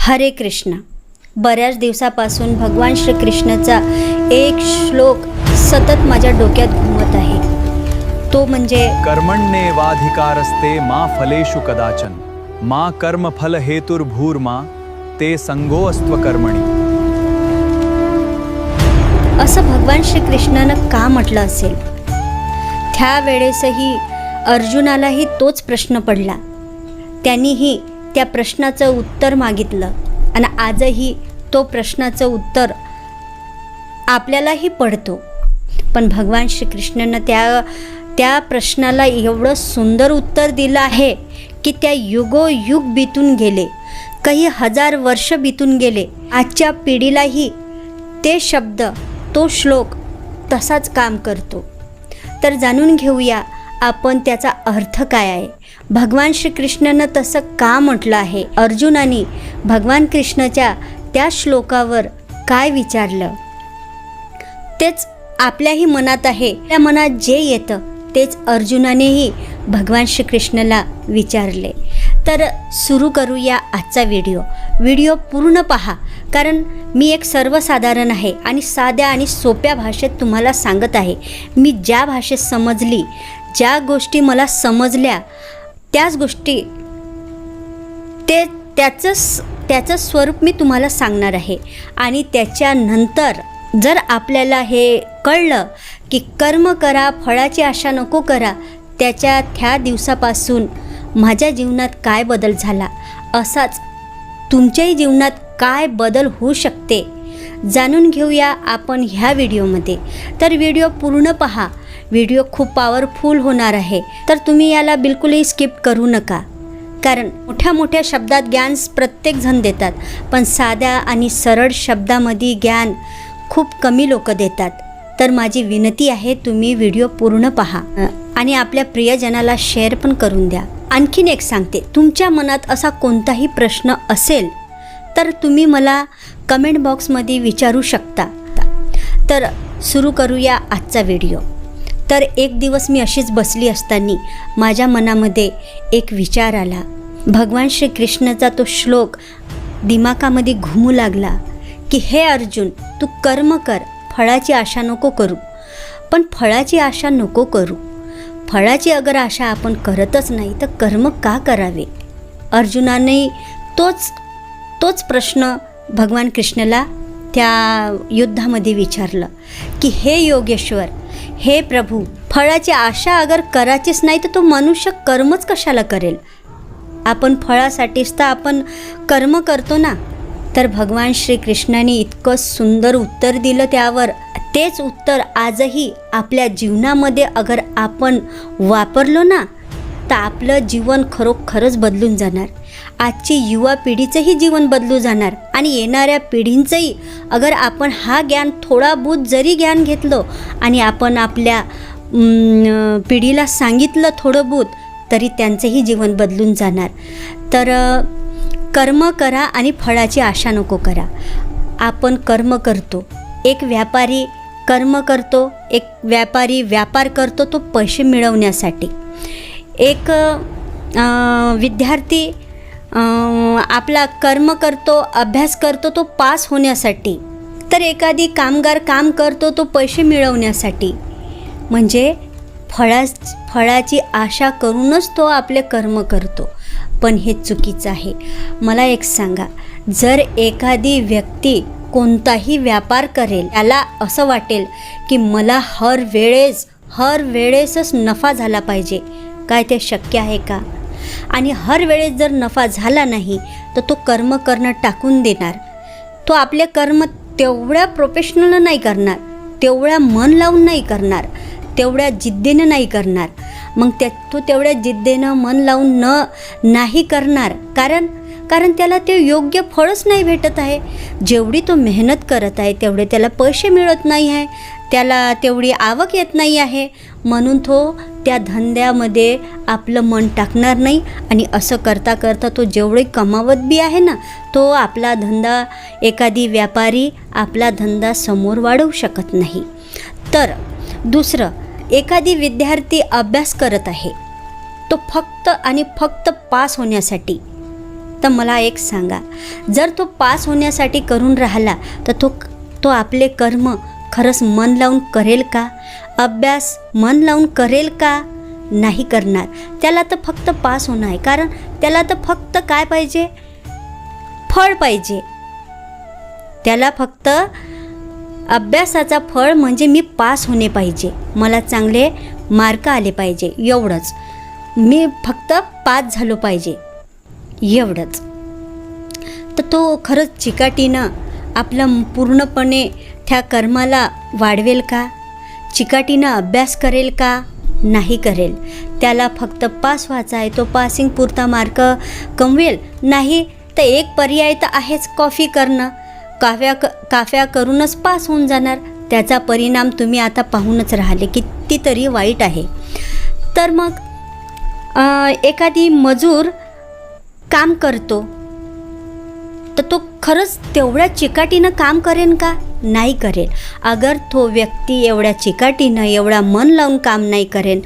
हरे कृष्ण. बऱ्याच दिवसापासून भगवान श्रीकृष्णाचा एक श्लोक सतत माझ्या डोक्यात घुमत आहे. तो म्हणजे कर्मण्येवाधिकारस्ते मा फलेषु कदाचन मा कर्मफल हेतुर्भूर्मा ते संगोऽस्त्व कर्मणी. असं भगवान श्रीकृष्णानं का म्हटलं असेल? त्यावेळेसही अर्जुनालाही तोच प्रश्न पडला. त्यांनीही त्या प्रश्नाचं उत्तर मागितलं आणि आजही तो प्रश्नाचं उत्तर आपल्यालाही पडतो. पण भगवान श्रीकृष्णानं त्या प्रश्नाला एवढं सुंदर उत्तर दिलं आहे की त्या युगोयुग बितून गेले, काही हजार वर्ष बितून गेले. आजच्या पिढीलाही ते शब्द, तो श्लोक तसाच काम करतो. तर जाणून घेऊया आपण त्याचा अर्थ काय आहे. भगवान श्रीकृष्णानं तसं का म्हटलं आहे? अर्जुनाने भगवान कृष्णाच्या त्या श्लोकावर काय विचारलं तेच आपल्याही मनात आहे. त्या मनात जे येतं तेच अर्जुनानेही भगवान श्रीकृष्णाला विचारले. तर सुरू करूया आजचा व्हिडिओ पूर्ण पहा, कारण मी एक सर्वसाधारण आहे आणि साध्या आणि सोप्या भाषेत तुम्हाला सांगत आहे. मी ज्या भाषेत समजली, ज्या गोष्टी मला समजल्या, त्याच गोष्टी त्याचं स्वरूप मी तुम्हाला सांगणार आहे. आणि त्याच्यानंतर जर आपल्याला हे कळलं की कर्म करा, फळाची आशा नको करा, त्या दिवसापासून माझ्या जीवनात काय बदल झाला, असाच तुमच्याही जीवनात काय बदल होऊ शकते, जाणून घेऊया आपण ह्या व्हिडिओमध्ये. तर व्हिडिओ पूर्ण पहा. व्हिडिओ खूप पॉवरफुल होणार आहे, तर तुम्ही याला बिलकुलही स्किप करू नका. कारण मोठ्या शब्दात ज्ञान प्रत्येकजण देतात, पण साध्या आणि सरळ शब्दामध्ये ज्ञान खूप कमी लोक देतात. तर माझी विनंती आहे, तुम्ही व्हिडिओ पूर्ण पहा आणि आपल्या प्रियजनाला शेअर पण करून द्या. आणखीन एक सांगते, तुमच्या मनात असा कोणताही प्रश्न असेल तर तुम्ही मला कमेंट बॉक्समध्ये विचारू शकता. तर सुरू करूया आजचा व्हिडिओ. तर एक दिवस मी अशीच बसली असताना माझ्या मनामध्ये एक विचार आला. भगवान श्रीकृष्णाचा तो श्लोक दिमागामध्ये घुमू लागला की हे अर्जुन, तू कर्म कर, फळाची आशा नको करू. पण फळाची आशा नको करू, फळाची अगर आशा आपण करतच नाही तर कर्म का करावे? अर्जुनाने तोच प्रश्न भगवान कृष्णाला त्या युद्धामध्ये विचारलं की हे योगेश्वर, हे प्रभू, फळाची आशा अगर करायचीच नाही तर तो मनुष्य कर्मच कशाला करेल? आपण फळासाठीच तर आपण कर्म करतो ना. तर भगवान श्रीकृष्णाने इतकं सुंदर उत्तर दिलं त्यावर. तेच उत्तर आजही आपल्या जीवनामध्ये अगर आपण वापरलो ना तर आपलं जीवन खरोखरच बदलून जाणार. आजची युवा पिढीचंही जीवन बदलून जाणार आणि येणाऱ्या पिढींचंही. अगर आपण हा ज्ञान थोडा बहुत जरी ज्ञान घेतलं आणि आपण आपल्या पिढीला सांगितलं थोडं बहुत, तरी त्यांचंही जीवन बदलून जाणार. तर कर्म करा आणि फळाची आशा नको करा. आपण कर्म करतो, एक व्यापारी कर्म करतो, एक व्यापारी व्यापार करतो तो पैसे मिळवण्यासाठी. एक विद्यार्थी आपला कर्म करतो, अभ्यास करतो तो पास होण्यासाठी. तर कामगार काम करतो तो पैसे मिळवण्यासाठी. म्हणजे फळाची आशा करूनच तो आपले कर्म करतो. पण हे चुकीचं आहे. मला एक सांगा, जर एखादी व्यक्ती कोणताही व्यापार करेल, त्याला असं वाटेल की मला हर वेळेसच नफा झाला पाहिजे, काय ते शक्य आहे का? आणि हर वेळेस जर नफा झाला नाही तर तो कर्म करणं टाकून देणार. तो आपले कर्म तेवढ्या प्रोफेशनल नाही करणार, तेवढ्या मन लावून नाही करणार, तेवढ्या जिद्दीनं नाही करणार. मग तो तेवढ्या जिद्दीनं मन लावून नाही करणार, कारण त्याला ते योग्य फळच नाही भेटत आहे. जेवढी तो मेहनत करत आहे तेवढे त्याला पैसे मिळत नाही आहे, त्याला तेवढी आवक येत नाही आहे. म्हणून तो त्या धंद्यामध्ये आपलं मन टाकणार नाही. आणि असं करता तो जेवढे कमावत बी आहे ना, तो आपला धंदा, एखादी व्यापारी आपला धंदा समोर वाढवू शकत नाही. तर दुसरं, एखादी विद्यार्थी अभ्यास करत आहे, तो फक्त पास होण्यासाठी तर मला एक सांगा, जर तो पास होण्यासाठी करून राहिला तर तो आपले कर्म खरंच मन लावून करेल का? अभ्यास मन लावून करेल का? नाही करणार. त्याला तर फक्त पास होणं आहे, कारण त्याला तर फक्त काय पाहिजे? फळ पाहिजे. त्याला फक्त अभ्यासाचा फळ म्हणजे मी पास होणे पाहिजे, मला चांगले मार्क आले पाहिजे, एवढंच. मी फक्त पास झालो पाहिजे, एवढंच. तर तो खरंच चिकाटीनं आपलं पूर्णपणे त्या कर्माला वाढवेल का? चिकाटीनं अभ्यास करेल का? नाही करेल. त्याला फक्त पास व्हायचा आहे, तो पासिंग पुरता मार्क कमवेल. नाही तर एक पर्याय तर आहेच, कॉफी करणं. काफ्या करूनच पास होऊन जाणार. त्याचा परिणाम तुम्ही आता पाहूनच राहिले, कितीतरी वाईट आहे. तर मग एखादी मजूर काम करतो तर तो खरंच तेवढ्या चिकाटीनं काम करेन का? नाही करेल. अगर तो व्यक्ती एवढ्या चिकाटीनं, एवढा मन लावून काम नाही करेन,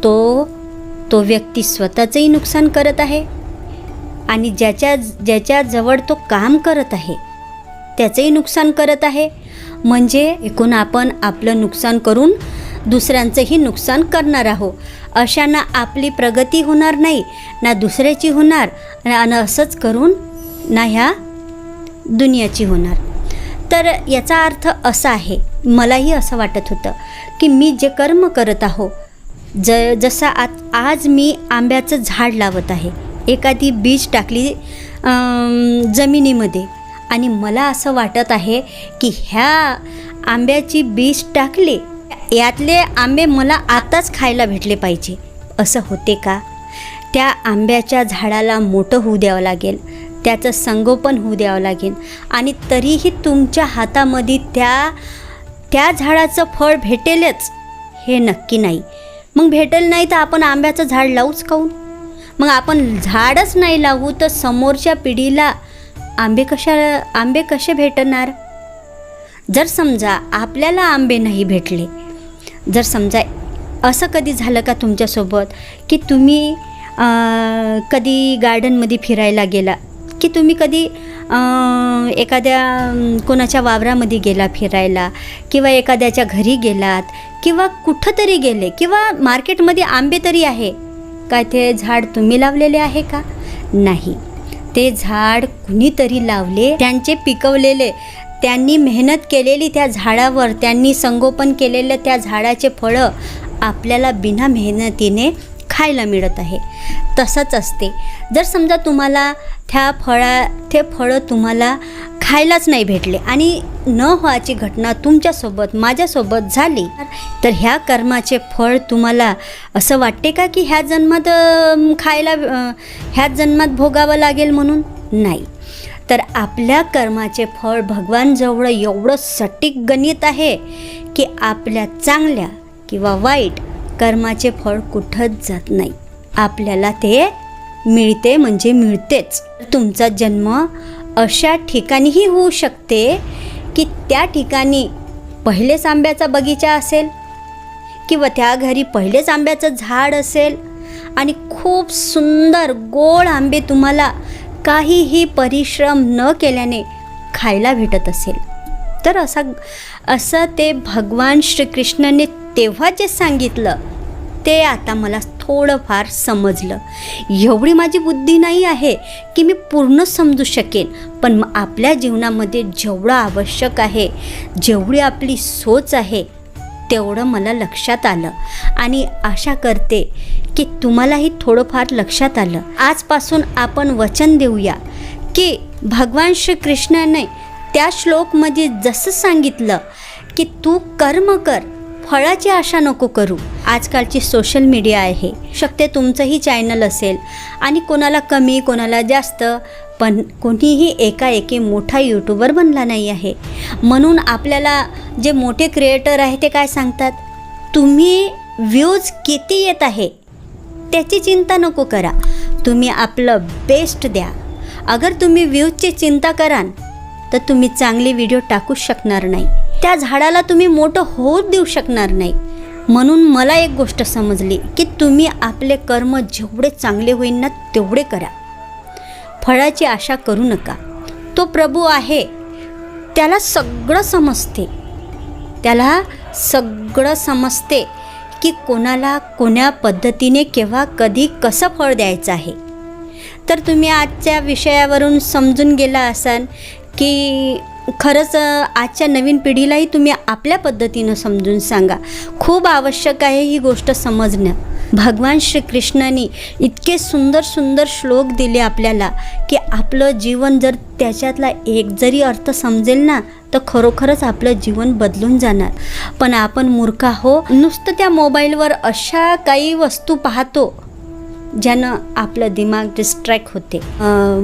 तो व्यक्ती स्वतःचंही नुकसान करत आहे आणि ज्याच्याजवळ तो काम करत आहे त्याचंही नुकसान करत आहे. म्हणजे एकूण आपण आपलं नुकसान करून दुसऱ्यांचंही नुकसान करणार आहोत. अशानं आपली प्रगती होणार नाही, ना दुसऱ्याची होणार, आणि असंच करून ना ह्या दुनियाची होणार. तर याचा अर्थ असा आहे, मलाही असं वाटत होतं की मी जे कर्म करत आहो, जसा आज मी आंब्याचं झाड लावत आहे, एखादी बीज टाकली जमिनीमध्ये आणि मला असं वाटत आहे की ह्या आंब्याची बीज टाकली, यातले आंबे मला आताच खायला भेटले पाहिजे. असं होते का? त्या आंब्याच्या झाडाला मोठं होऊ द्यावं लागेल, त्याचं संगोपन होऊ द्यावं लागेल, आणि तरीही तुमच्या हातामध्ये त्या झाडाचं फळ भेटेलच हे नक्की नाही. मग भेटेल नाही तर आपण आंब्याचं झाड लावूच काऊन? मग आपण झाडच नाही लावू तर समोरच्या पिढीला आंबे कसे भेटणार? जर समजा आपल्याला आंबे नाही भेटले, जर समजा असं कधी झालं का तुमच्यासोबत की तुम्ही कधी गार्डनमध्ये फिरायला गेला, की तुम्ही कधी एखाद्या कोणाच्या वावरामध्ये गेला फिरायला, किंवा एखाद्याच्या घरी गेलात, किंवा कुठं तरी गेले, किंवा मार्केटमध्ये आंबे तरी आहे काय, ते झाड तुम्ही लावलेले आहे का? नाही. ते झाड कुणीतरी लावले, त्यांचे पिकवलेले, त्यांनी मेहनत केलेली त्या झाडावर, त्यांनी संगोपन केलेलं त्या झाडाचे फळं आपल्याला बिना मेहनतीने खायला मिळत आहे. तसंच असते. जर समजा तुम्हाला ते फळं तुम्हाला खायलाच नाही भेटले आणि न व्हायची घटना तुमच्यासोबत, माझ्यासोबत झाली, तर ह्या कर्माचे फळ तुम्हाला असं वाटते का की ह्या जन्मात भोगावं लागेल म्हणून? नाही. तर आपल्या कर्माचे फळ भगवानजवळ एवढं सटीक गणित आहे की आपल्या चांगल्या किंवा वाईट कर्माचे फळ कुठंच जात नाही, आपल्याला ते मिळते म्हणजे मिळतेच. तुमचा जन्म अशा ठिकाणीही होऊ शकते की त्या ठिकाणी पहिलेच आंब्याचा बगीचा असेल, किंवा त्या घरी पहिलेच आंब्याचं झाड असेल आणि खूप सुंदर गोड आंबे तुम्हाला काहीही परिश्रम न केल्याने खायला भेटत असेल. तर असं ते भगवान श्रीकृष्णाने तेव्हा जे सांगितलं ते आता मला थोडंफार समजलं. एवढी माझी बुद्धी नाही आहे की मी पूर्ण समजू शकेन, पण आपल्या जीवनामध्ये जेवढं आवश्यक आहे, जेवढी आपली सोच आहे, तेवढं मला लक्षात आलं आणि आशा करते की तुम्हालाही थोडंफार लक्षात आलं. आजपासून आपण वचन देऊया की भगवान श्रीकृष्णाने त्या श्लोकमध्ये जसं सांगितलं की तू कर्म कर, फळाची आशा नको करू. आजकालची सोशल मीडिया आहे, शक्य तुमचंही चॅनल असेल आणि कोणाला कमी कोणाला जास्त, पण कोणीही एकाएकी मोठा यूट्यूबर बनला नाही आहे. म्हणून आपल्याला जे मोठे क्रिएटर आहे ते काय सांगतात, तुम्ही व्ह्यूज किती येत आहे त्याची चिंता नको करा, तुम्ही आपलं बेस्ट द्या. अगर तुम्ही व्ह्यूजची चिंता कराल तर तुम्ही चांगले व्हिडिओ टाकू शकणार नाही, त्या झाडाला तुम्ही मोठं होऊ देऊ शकणार नाही. म्हणून मला एक गोष्ट समजली की तुम्ही आपले कर्म जेवढे चांगले होईल ना तेवढे करा, फळाची आशा करू नका. तो प्रभू आहे, त्याला सगळं समजते. त्याला सगळं समजते की कोणाला कोण्या पद्धतीने केव्हा कधी कसं फळ द्यायचं आहे. तर तुम्ही आजच्या विषयावरून समजून गेला असाल की खरंच आजच्या नवीन पिढीलाही तुम्ही आपल्या पद्धतीनं समजून सांगा. खूप आवश्यक आहे ही गोष्ट समजणं. भगवान श्रीकृष्णाने इतके सुंदर सुंदर श्लोक दिले आपल्याला की आपलं जीवन जर त्याच्यातला एक जरी अर्थ समजेल ना तर खरोखरच आपलं जीवन बदलून जाणार. पण आपण मूर्ख आहो, नुसतं त्या मोबाईलवर अशा काही वस्तू पाहतो ज्यानं आपलं दिमाग डिस्ट्रॅक्ट होते.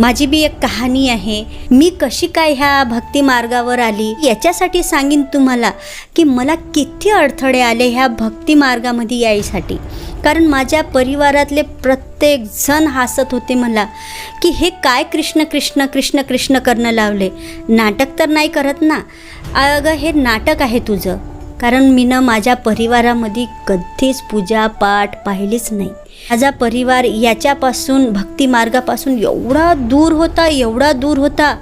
माझी बी एक कहाणी आहे. मी कशी काय ह्या भक्ती मार्गावर आली याच्यासाठी सांगीन तुम्हाला की मला किती अडथळे आले ह्या भक्ती मार्गामध्ये यायसाठी. कारण माझ्या परिवारातले प्रत्येक जण हसत होते मला की हे काय कृष्ण कृष्ण कृष्ण कृष्ण करणं लावले, नाटक तर नाही करत ना. अगं हे नाटक आहे तुझं. कारण मीनं माझ्या परिवारामध्ये कधीच पूजा पाठ पाहिलीच नाही. माझा परिवार याच्यापासून भक्ती मार्गापासून एवढा दूर होता.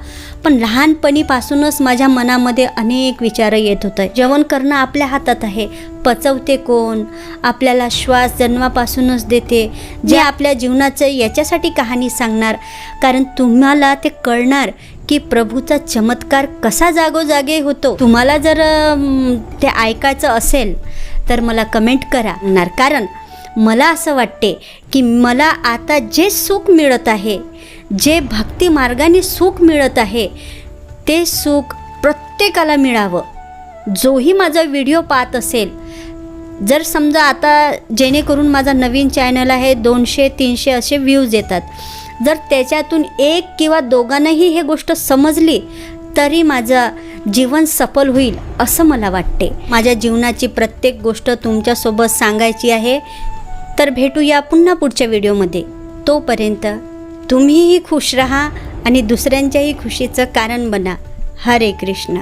पण लहानपणीपासूनच माझ्या मनामध्ये अनेक विचार येत होते. जेवण करणं आपल्या हातात आहे, पचवते कोण, आपल्याला श्वास जन्मापासूनच देते, जे आपल्या जीवनाचं याच्यासाठी कहाणी सांगणार. कारण तुम्हाला ते कळणार की प्रभूचा चमत्कार कसा जागोजागे होतो. तुम्हाला जर ते ऐकायचं असेल तर मला कमेंट करा. कारण मला असं वाटते की मला आता जे सुख मिळत आहे, जे भक्ती मार्गाने सुख मिळत आहे, ते सुख प्रत्येकाला मिळावं. जोही माझा व्हिडिओ पाहत असेल, जर समजा आता जेणेकरून माझा नवीन चॅनल आहे, 200-300 असे व्ह्यूज येतात, जर त्याच्यातून एक किंवा दोघांनाही हे गोष्ट समजली तरी माझं जीवन सफल होईल असं मला वाटते. माझ्या जीवनाची प्रत्येक गोष्ट तुमच्यासोबत सांगायची आहे. तर भेटूया पुन्हा पुढच्या व्हिडिओमध्ये. तोपर्यंत तुम्हीही खुश राहा आणि दुसऱ्यांच्याही खुशीचं कारण बना. हरे कृष्ण.